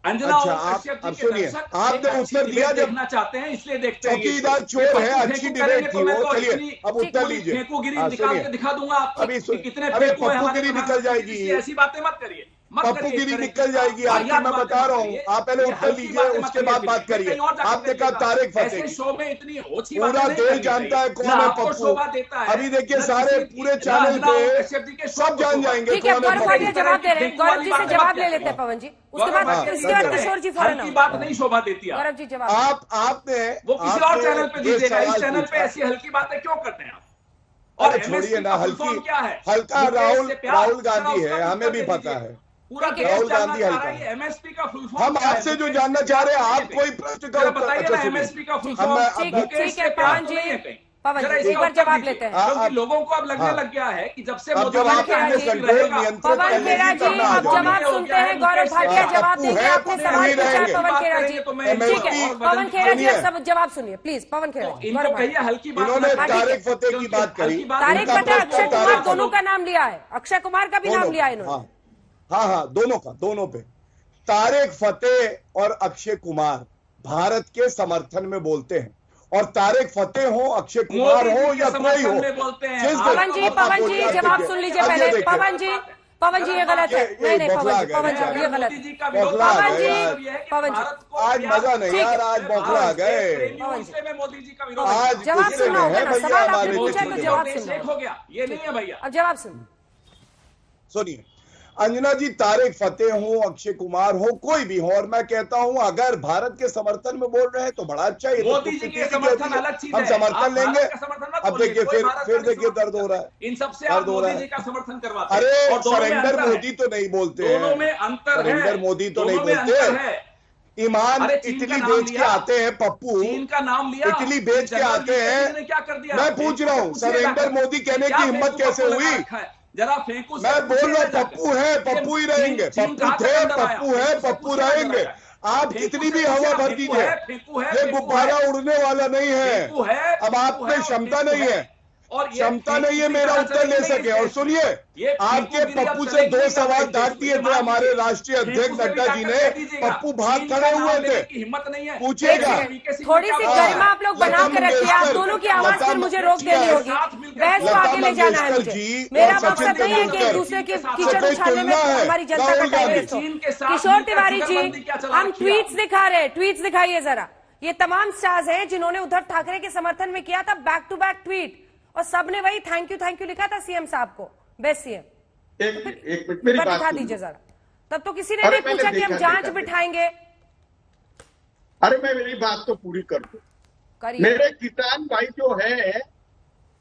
अंजना और कश्यप जी के दर्शक आपने उत्तर दिया, देखना चाहते हैं, इसलिए देखते हैं। चौकीदार चोर है, अच्छी डिबेट थी वो। चलिए अब उत्तर लीजिए। फेंकूगिरी निकाल के दिखा दूंगा आपको, कितने फेंकू है हमारे। निकल जाएगी, ऐसी बातें मत करिए, पप्पूगिरी निकल जाएगी आपकी। मैं बता रहा हूँ, आप पहले उत्तर लीजिए, उसके बाद बात करिए। आपने कहा तारिक फतेह, पूरा देश जानता है कौन है पप्पू। अभी देखिए सारे पूरे चैनल पे सब जान जाएंगे कौन है। जवाब दे रहे हैं, गौरव जी से जवाब ले लेते हैं पवन जी, उसके बाद किशोर जी फौरन। बात नहीं शोभा देती गौरव जी जवाब। आपने वो किसी और चैनल पे दीजिएगा, इस चैनल पे ऐसी हल्की बातें क्यों करते हैं आप? और छोड़िए ना, हल्की हल्का राहुल गांधी है, हमें भी पता है। पूरा राहुल गांधी हल्का। एमएसपी का फुल फॉर्म हम आपसे जो जानना चाह रहे हैं, आप कोई प्रश्न का उत्तर बताइए ना। एमएसपी का फुल फॉर्म ठीक है पवन जी, एक बार जवाब लेते हैं। क्योंकि लोगों को अब लगने लग गया है कि जब से पवन खेड़ा जी अब जवाब सुनते हैं। गौरव भाटिया जवाब देंगे, आपने सवाल पूछा पवन खेड़ा जी। ठीक है पवन खेड़ा जी, अब सब जवाब सुनिए प्लीज। पवन खेड़ा जी, इनको कहिए हल्की बात। इन्होंने तारिक फतेह की बात करी, तारिक फतेह, अक्षय कुमार दोनों का नाम लिया है, अक्षय कुमार का भी नाम लिया है इन्होंने। हाँ, दोनों पे। तारिक फतेह और अक्षय कुमार भारत के समर्थन में बोलते हैं, और तारिक फतेह हो, अक्षय कुमार हो या कोई हो, पवन जी जवाब सुन लीजिए पहले। पवन जी पवन जी ये गलत है। नहीं पवन जी ये गलत है। पवन जी आज मजा नहीं यार, आज बौखला गए। मोदी जी का विरोध आज जवाब सुनना होगा ना, सवाल आपने पूछा तो जवाब हो गया, ये नहीं है भैया। अब जवाब सुनिए, अंजना जी, तारिक फतेह हो, अक्षय कुमार हो, कोई भी हो, और मैं कहता हूं अगर भारत के समर्थन में बोल रहे हैं तो बड़ा अच्छा है। मोदी जी के समर्थन अलग चीज है, हम समर्थन लेंगे। अब देखिए फिर देखिए दर्द हो रहा है, इन सबसे आप मोदी जी का समर्थन करवाते हैं। अरे सरेंडर मोदी तो नहीं बोलते हैं, दोनों में अंतर है, सरेंडर मोदी तो नहीं बोलते। ईमान इटली बेच के आते हैं पप्पू, चीन का नाम लिया, इटली बेच के आते हैं। क्या कर दिया? मैं पूछ रहा हूँ सरेंडर मोदी कहने की हिम्मत कैसे हुई? जरा फेंकू। मैं बोल रहा हूँ पप्पू है, पप्पू ही रहेंगे, पप्पू थे, पप्पू है, पप्पू रहेंगे। आप कितनी भी हवा भर दीजिए, ये गुब्बारा उड़ने वाला नहीं है। अब आप में क्षमता नहीं है, क्षमता नहीं है मेरा उत्तर ले सके। और सुनिए, आपके पप्पू से 2 सवाल दाग दिए थे हमारे राष्ट्रीय अध्यक्ष नड्डा जी ने, पप्पू भाग खड़े हुए थे। हिम्मत नहीं है, पूछिएगा। थोड़ी सी गरिमा आप लोग बना के रखिए, आप दोनों की आवाज फिर मुझे रोक देनी होगी, बहस को आगे ले जाना है मुझे। मेरा मकसद नहीं है कि एक दूसरे के कीचड़ उछालने में हमारी जनता का टाइम वेस्ट हो। किशोर तिवारी जी, हम ट्वीट्स दिखा रहे हैं, ट्वीट्स दिखाइए जरा। ये तमाम स्टार्स हैं जिन्होंने उद्धव ठाकरे के समर्थन में किया था बैक टू बैक ट्वीट, और सबने वही थैंक यू लिखा था सीएम साहब को, बेस्ट सीएम। एक मिनट मेरी बात दिखा दीजिए जरा। तब तो किसी ने नहीं पूछा कि हम जांच बिठाएंगे। अरे मैं मेरी बात तो पूरी कर दूं। मेरे किसान भाई जो है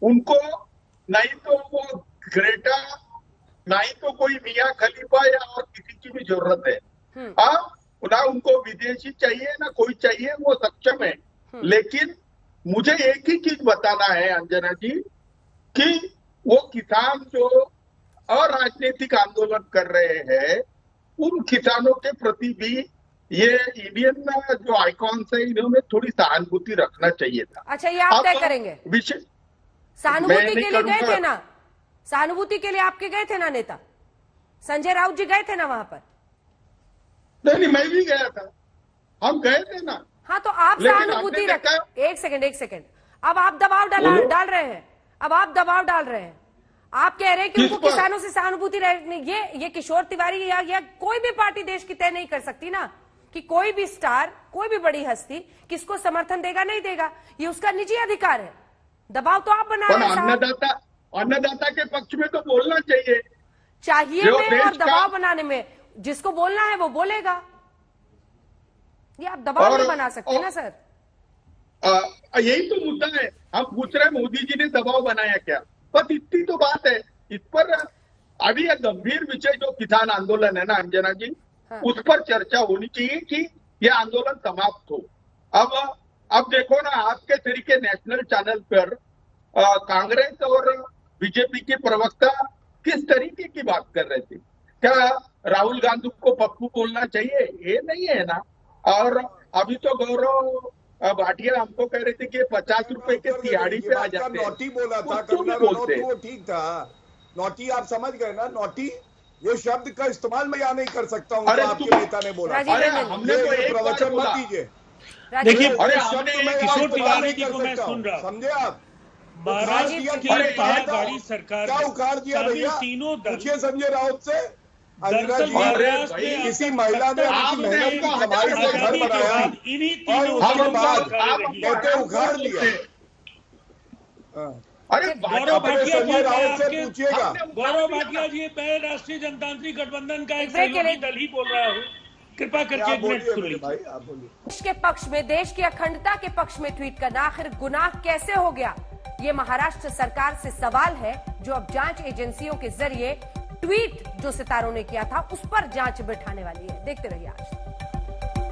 उनको नहीं तो वो ग्रेटा, नहीं तो कोई मियां खलीफा या और किसी की भी जरूरत है। ना उनको विदेशी चाहिए ना कोई चाहिए, वो सक्षम है। लेकिन मुझे एक ही चीज बताना है अंजना जी, कि वो किसान जो अराजनीतिक आंदोलन कर रहे हैं उन किसानों के प्रति भी ये इंडियन जो आइकॉन्स है इन्होंने थोड़ी सहानुभूति रखना चाहिए था। अच्छा, ये आप तय करेंगे? सहानुभूति के लिए गए थे ना, सहानुभूति के लिए आपके गए थे ना नेता संजय राउत जी, गए थे ना वहां पर? नहीं, मैं भी गया था, हम गए थे ना। हाँ, तो आप सहानुभूति रख। एक सेकंड, अब आप दबाव डाल रहे हैं, अब आप दबाव डाल रहे हैं। आप कह रहे हैं कि उनको किसानों से सहानुभूति रखनी। ये किशोर तिवारी या कोई भी पार्टी देश की तय नहीं कर सकती ना कि कोई भी स्टार, कोई भी बड़ी हस्ती किसको समर्थन देगा नहीं देगा, ये उसका निजी अधिकार है। दबाव तो आप बना रहे हैं। अन्नदाता के पक्ष में तो बोलना चाहिए में, और दबाव बनाने में जिसको बोलना है वो बोलेगा। ये आप दबाव नहीं बना सकते ना सर। यही तो मुद्दा है, हम पूछ रहे हैं मोदी जी ने दबाव बनाया क्या? बस इतनी तो बात है। इस पर अभी एक गंभीर विषय जो किसान आंदोलन है ना अंजना जी, उस पर चर्चा होनी चाहिए कि यह आंदोलन समाप्त हो। अब देखो ना, आपके तरीके नेशनल चैनल पर कांग्रेस और बीजेपी के प्रवक्ता किस तरीके की बात कर रहे थे। क्या राहुल गांधी को पप्पू बोलना चाहिए? ये नहीं है ना। और अभी तो गौरव भाटिया हमको कह रहे थे कि 50 रुपए के तिहाड़ी पे आ जाते हैं। नोटी बोला था, वो ठीक था। नोटी आप समझ गए ना, नोटी ये शब्द का इस्तेमाल मैं यहाँ नहीं कर सकता हूँ। आपके नेता ने बोला, हमने तो एक प्रवचन मत दीजिए। देखिए, किशोर तिवारी जी को मैं सुन रहा हूँ, समझे आप? महाराष्ट्र की गाड़ी सरकार क्या उखाड़ दिया भैया? तीनों पूछिए संजय राउत से। किसी महिला ने अपनी मेहनत की कमाई से घर बनाया और उसके बाद कहते उखाड़ दिया। अरे गौरव भाटिया राउत से पूछिएगा। गौरव भाटिया जी, मैं राष्ट्रीय जनतांत्रिक गठबंधन का एक सहयोगी दल ही बोल रहा हूँ, कृपा करके एक मिनट सुन लीजिए। देश के पक्ष में, देश की अखंडता के पक्ष में ट्वीट करना आखिर गुनाह कैसे हो गया? ये महाराष्ट्र सरकार से सवाल है, जो अब जांच एजेंसियों के जरिए ट्वीट जो सितारों ने किया था उस पर जांच बिठाने वाली है। देखते रहिए आज।